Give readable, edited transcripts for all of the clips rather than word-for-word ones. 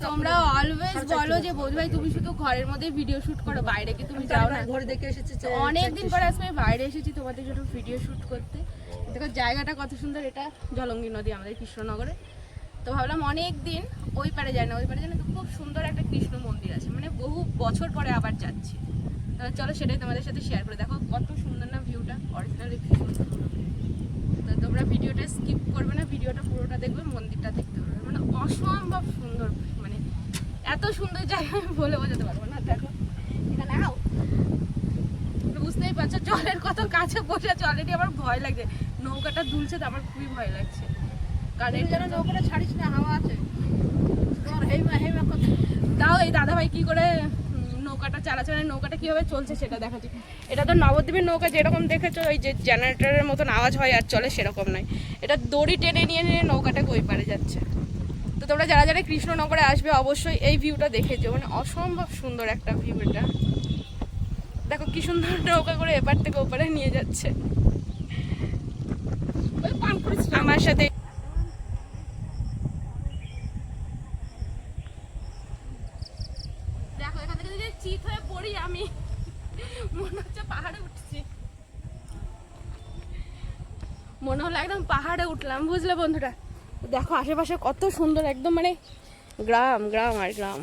তোমরা অলওয়েজ বলো যে বৌদি ভাই তুমি শুধু ঘরের মধ্যে ভিডিও শুট করো, বাইরে কি তুমি যাও না? ঘরে দেখে এসেছি, অনেকদিন পরে আজকে বাইরে এসেছি তোমাদের জন্য ভিডিও শুট করতে। দেখো জায়গাটা কত সুন্দর, এটা জলঙ্গি নদী আমাদের কৃষ্ণনগরে। তো ভাবলাম অনেক দিন ওই পারে যায় না, ওই পারে যায় না, খুব সুন্দর একটা কৃষ্ণ মন্দির আছে, মানে বহু বছর পরে আবার যাচ্ছি। চলো সেটাই তোমাদের সাথে শেয়ার করে। দেখো কত সুন্দর না ভিউটা, অরিজিনালি ভীষণ সুন্দর। তো তোমরা ভিডিওটা স্কিপ করবে না, ভিডিওটা পুরোটা দেখবে, মন্দিরটা দেখতে পারবে, মানে অসম্ভব সুন্দর, মানে এত সুন্দর জায়গা আমি বলে বোঝাতে পারবো না। দেখো এখানে আও, বুঝতেই পারছো জলের কত কাছে বসে আছে, অলরেডি আমার ভয় লাগছে, নৌকাটা দুলছে তো আমার খুবই ভয় লাগছে। কারণ এখানে নৌকাটা ছাড়িস না, হাওয়া আছে তাও। এই দাদা ভাই কি করে নৌকাটা চালাচ্ছে, মানে নৌকাটা কিভাবে চলছে সেটা দেখাচ্ছি। এটা তো নবদ্বীপের নৌকা যেরকম দেখেছো, ওই যে জেনারেটরের মতন আওয়াজ হয় আর চলে, সেরকম নয়। এটা দড়ি টেনে নিয়ে নিয়ে নৌকাটাকে ওই পারে যাচ্ছে। তো তোমরা যারা যারা কৃষ্ণনগরে আসবে অবশ্যই এই ভিউটা দেখেছো, মানে অসম্ভব সুন্দর একটা ভিউ এটা। দেখো কি সুন্দর নৌকা করে এপার থেকে ওপারে নিয়ে যাচ্ছে আমার সাথে। দেখো এখান থেকে যদি চিত হয়ে পড়ি আমি, মনে হচ্ছে পাহাড়ে উঠছি, মনে হলো একদম পাহাড়ে উঠলাম, বুঝলে বন্ধুরা। দেখো আশেপাশে কত সুন্দর, একদম মানে গ্রাম গ্রাম আর গ্রাম।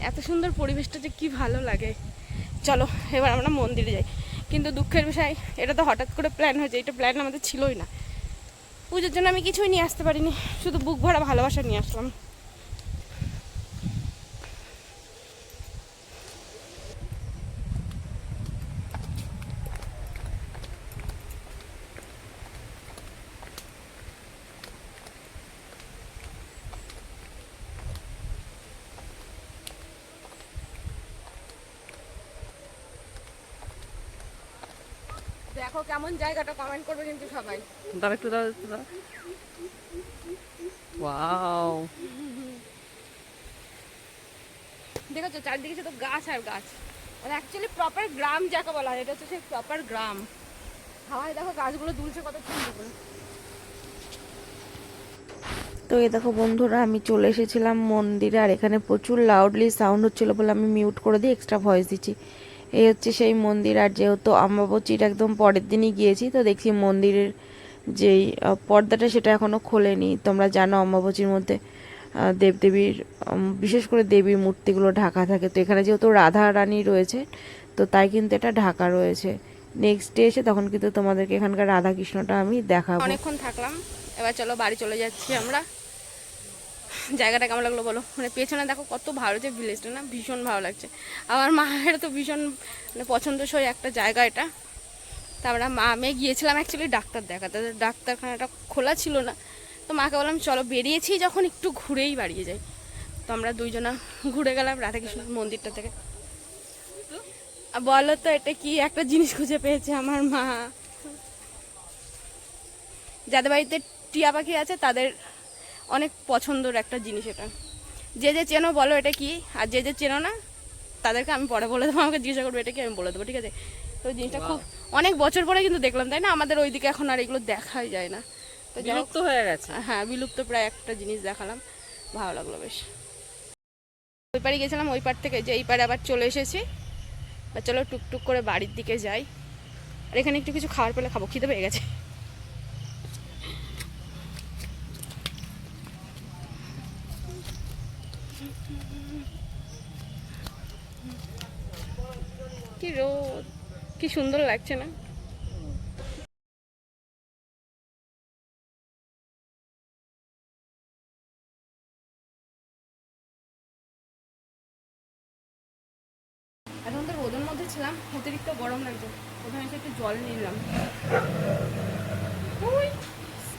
এত সুন্দর পরিবেশটা যে কি ভালো লাগে। চলো এবার আমরা মন্দিরে যাই। কিন্তু দুঃখের বিষয়, এটা তো হঠাৎ করে প্ল্যান হয়েছে, এটা প্ল্যান আমাদের ছিলই না। পুজোর জন্য আমি কিছুই নিয়ে আসতে পারিনি, শুধু বুক ভরা ভালোবাসা নিয়ে আসলাম। দেখো কেমন জায়গাটা, কমেন্ট করবে কিন্তু সবাই। দাঁড়া একটু, দাঁড়া একটু, দাঁড়া। ওয়াও, দেখেছো চারদিকে শুধু গাছ আর গাছ, মানে অ্যাকচুয়ালি প্রপার গ্রাম যাকে বলা হয়, এটা হচ্ছে সেই প্রপার গ্রাম। হাওয়ায় দেখো গাছগুলো দুলছে কত সুন্দর করে। তো এই দেখো বন্ধুরা, আমি চলে এসেছিলাম মন্দিরে, আর এখানে প্রচুর লাউডলি সাউন্ড হচ্ছিলো বলে আমি মিউট করে দিয়ে এক্সট্রা ভয়েস দিচ্ছি। এই হচ্ছে সেই মন্দির, আর যেহেতু অমাবস্যার একদম পরের দিনই গিয়েছি, তো দেখছি মন্দিরের যেই পর্দাটা সেটা এখনও খোলেনি। তোমরা জানো অমাবস্যার মধ্যে দেবদেবীর বিশেষ করে দেবীর মূর্তিগুলো ঢাকা থাকে, তো এখানে যেহেতু রাধা রানী রয়েছে তো তাই কিন্তু এটা ঢাকা রয়েছে। নেক্সট ডে এসে তখন কিন্তু তোমাদেরকে এখানকার রাধা কৃষ্ণটা আমি দেখাবো। অনেকক্ষণ থাকলাম, এবার চলো বাড়ি চলে যাচ্ছি আমরা। জায়গাটা কেমন লাগলো বলো, মানে পেছনে দেখো কত ভালো যে ভিলেজটা, না ভীষণ ভালো লাগছে। আমার মায়ের তো ভীষণ মানে পছন্দসই একটা জায়গা এটা। তা আমরা মা মেয়ে গিয়েছিলাম অ্যাকচুয়ালি ডাক্তার দেখাতে, ডাক্তারখানাটা খোলা ছিল না, তো মাকে বললাম চলো বেরিয়েছি যখন একটু ঘুরেই বাড়িয়ে যাই। তো আমরা দুইজনা ঘুরে গেলাম রাধাকৃষ্ণ মন্দিরটা থেকে। বলো তো এটা কি একটা জিনিস খুঁজে পেয়েছে আমার মা। যাদের বাড়িতে টিয়া পাখি আছে তাদের অনেক পছন্দের একটা জিনিস এটা। যে যে চেনো বলো এটা কি, আর যে যে চেনো না তাদেরকে আমি পরে বলে দেবো, আমাকে জিজ্ঞাসা করবো এটা কি, আমি বলে দেবো, ঠিক আছে। তো জিনিসটা খুব অনেক বছর পরে কিন্তু দেখলাম, তাই না? আমাদের ওইদিকে এখন আর এগুলো দেখাই যায় না, তো বিলুপ্ত হয়ে গেছে। হ্যাঁ বিলুপ্ত প্রায় একটা জিনিস দেখালাম, ভালো লাগলো বেশ। ওই পারে গেছিলাম, ওই পার থেকে যে এই পারে আবার চলে এসেছি। বা চলো টুকটুক করে বাড়ির দিকে যাই, আর এখানে একটু কিছু খাবার পেলে খাবো, খিদে পেয়ে গেছে। কি রোদ, কি সুন্দর লাগছে না? এখন তো রোদের মধ্যে ছিলাম, অতিরিক্ত গরম লাগছে, প্রথমে এসে একটু জল নিলাম,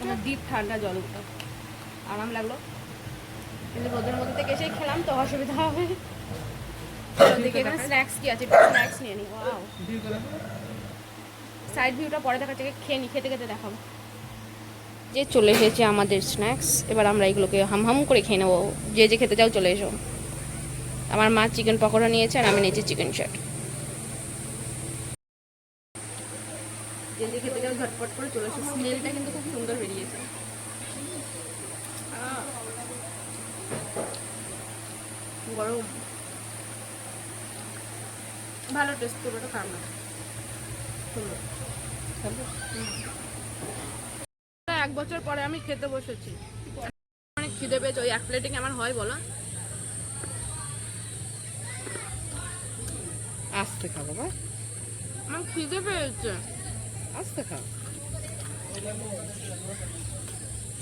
আমার ডিপ ঠান্ডা জল উঠলো, আরাম লাগলো। কিন্তু রোদের মধ্যে থেকে এসে খেলাম তো অসুবিধা হবে। দেখে এখানে স্ন্যাক্স কি আছে, একটু স্ন্যাক্স নিয়ে নিই। ওয়াও, সাইড ভিউটা পরে দেখাচ্ছে, খেয়ে নি, খেতে খেতে দেখাবো। যে চলে এসেছে আমাদের স্ন্যাক্স, এবার আমরা এগুলোকে হাম হাম করে খেয়ে নেবো। যে যে খেতে চাও চলে এসো। আমার মা চিকেন পকোড়া নিয়েছে আর আমি নিয়েছি চিকেন চাট। যে যে খেতে চাও ঝটপট করে চলে এসো। স্মেলটা কিন্তু খুব সুন্দর বেরিয়েছে। গরম, ভালো টেস্ট, পুরোটা খারাপ না। সুন্দর। এক বছর পরে আমি খেতে বসেছি, অনেক খিদে পেয়েছে। ওই এক প্লেটিং আমার হয় বলো? আস্তে খাবো বা, আমার খিদে পেয়েছে। আস্তে খাও।